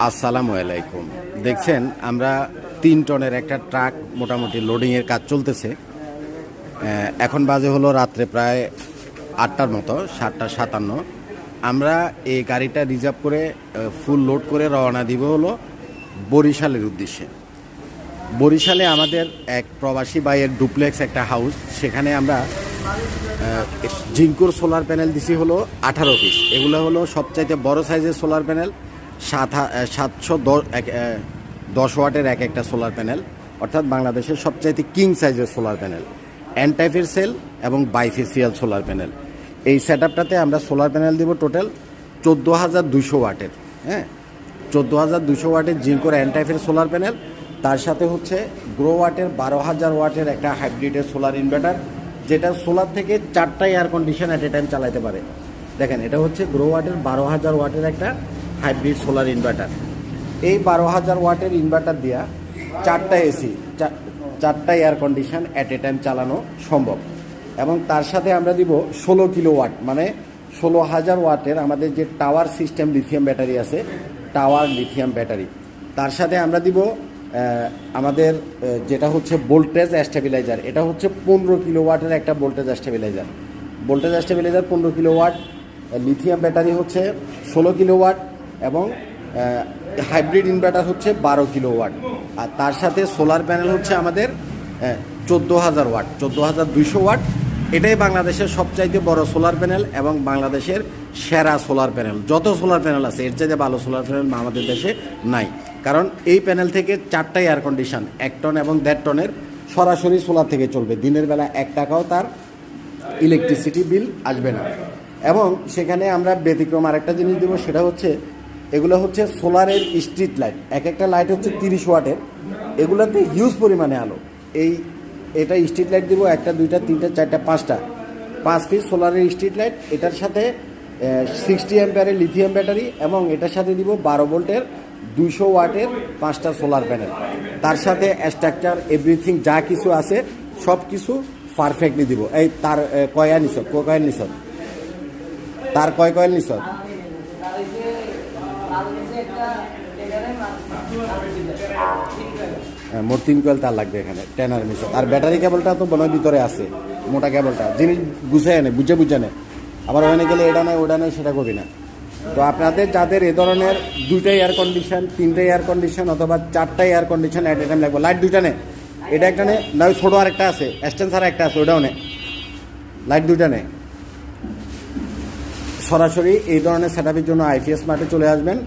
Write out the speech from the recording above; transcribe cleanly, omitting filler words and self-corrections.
আসসালামু আলাইকুম। দেখছেন আমরা 3 টনের একটা ট্রাক মোটামুটি লোডিংয়ের কাজ চলতেছে। এখন বাজে হলো রাত্রে প্রায় 8টার মতো, 7:57। আমরা এই গাড়িটা রিজার্ভ করে ফুল লোড করে রওনা দিব হলো বরিশালের উদ্দেশ্যে। বরিশালে আমাদের এক প্রবাসী ভাইয়ের ডুপ্লেক্স একটা হাউস, সেখানে আমরা জিঙ্কুর সোলার প্যানেল দিছি হলো 18 পিস। এগুলো হলো সবচাইতে বড় সাইজের সোলার প্যানেল, 710 ওয়াটের একটা সোলার প্যানেল, অর্থাৎ বাংলাদেশের সবচাইতে কিং সাইজের সোলার প্যানেল, এন টাইপের সেল এবং বাইফেসিয়াল সোলার প্যানেল। এই সেট আপটাতে আমরা সোলার প্যানেল দিব টোটাল 14,200 ওয়াটের। 14,200 ওয়াটের জিঙ্কোর এন টাইপের সোলার প্যানেল, তার সাথে হচ্ছে গ্রো ওয়াটের 12,000 ওয়াটের একটা হাইব্রিডের সোলার ইনভার্টার, যেটা সোলার থেকে 4টা air condition at a time চালাতে পারে। দেখেন, এটা হচ্ছে গ্রো ওয়াটের 12,000 ওয়াটের একটা হাইব্রিড সোলার ইনভার্টার। এই 12,000 ওয়াটের ইনভার্টার দিয়া 4টা এসি, 4টা air condition at a time চালানো সম্ভব। এবং তার সাথে আমরা দিব 16 কিলোওয়াট, মানে 16,000 ওয়াটের আমাদের যে টাওয়ার সিস্টেম লিথিয়াম ব্যাটারি আছে, টাওয়ার লিথিয়াম ব্যাটারি। তার সাথে আমরা দিব আমাদের যেটা হচ্ছে ভোল্টেজ স্টেবিলাইজার। এটা হচ্ছে 15 কিলোওয়াটের একটা voltage stabiliser. 15 kilowatt, lithium battery হচ্ছে 16 কিলোওয়াট এবং হাইব্রিড ইনভার্টার হচ্ছে 12 কিলোওয়াট। আর তার সাথে সোলার প্যানেল হচ্ছে আমাদের 14,000 ওয়াট, 14,200 ওয়াট। এটাই বাংলাদেশের সবচাইতে বড় সোলার প্যানেল এবং বাংলাদেশের সেরা সোলার প্যানেল। যত সোলার প্যানেল আছে এর চাইতে ভালো সোলার প্যানেল আমাদের দেশে নাই, কারণ এই প্যানেল থেকে 4টা এয়ার কন্ডিশন 1 টন এবং 1.5 টনের সরাসরি সোলার থেকে চলবে। দিনের বেলা 1 টাকাও তার ইলেকট্রিসিটি বিল আসবে না। এবং সেখানে আমরা ব্যতিক্রম আরেকটা জিনিস দেবো, সেটা হচ্ছে এগুলো হচ্ছে সোলারের স্ট্রিট লাইট। একটা লাইট হচ্ছে 30 ওয়াটের, এগুলোতে হিউজ পরিমাণে আলো। এটা স্ট্রিট লাইট দিব 1টা 2টা 3টা 4টা 5টা, 5 পিস সোলারের স্ট্রিট লাইট। এটার সাথে 60 অ্যাম্পিয়ারের লিথিয়াম ব্যাটারি এবং এটার সাথে দিব 12 ভোল্টের 200 ওয়াটের 5টা সোলার প্যানেল। তার সাথে স্ট্রাকচার এভরিথিং যা কিছু আছে সব কিছু পারফেক্টলি দিব। এই তার কয়েল নিছ তার কয়েল নিছ মোট 3 কয়েল তার লাগবে এখানে, টেনার মিশন। আর ব্যাটারি কেবলটা তো মনে হয় ভিতরে আছে, মোটা কেবলটা। জিনিস বুঝে আনে, বুঝে নে, আবার ওখানে গেলে এটা নয় ওটা নয় সেটা করবি না। তো আপনাদের যাদের এ ধরনের 2টা এয়ার কন্ডিশন, 3টে এয়ার কন্ডিশন অথবা 4টা air condition at a time লাগবে, লাইট 2টা নে, এটা একটা নে, না ওই ছোটো আরেকটা আছে, এক্সটেন্সার একটা আছে, ওটাও নে, লাইট 2টা নে। সরাসরি এই ধরনের সেট আপের জন্য আইপিএস মার্টে চলে আসবেন।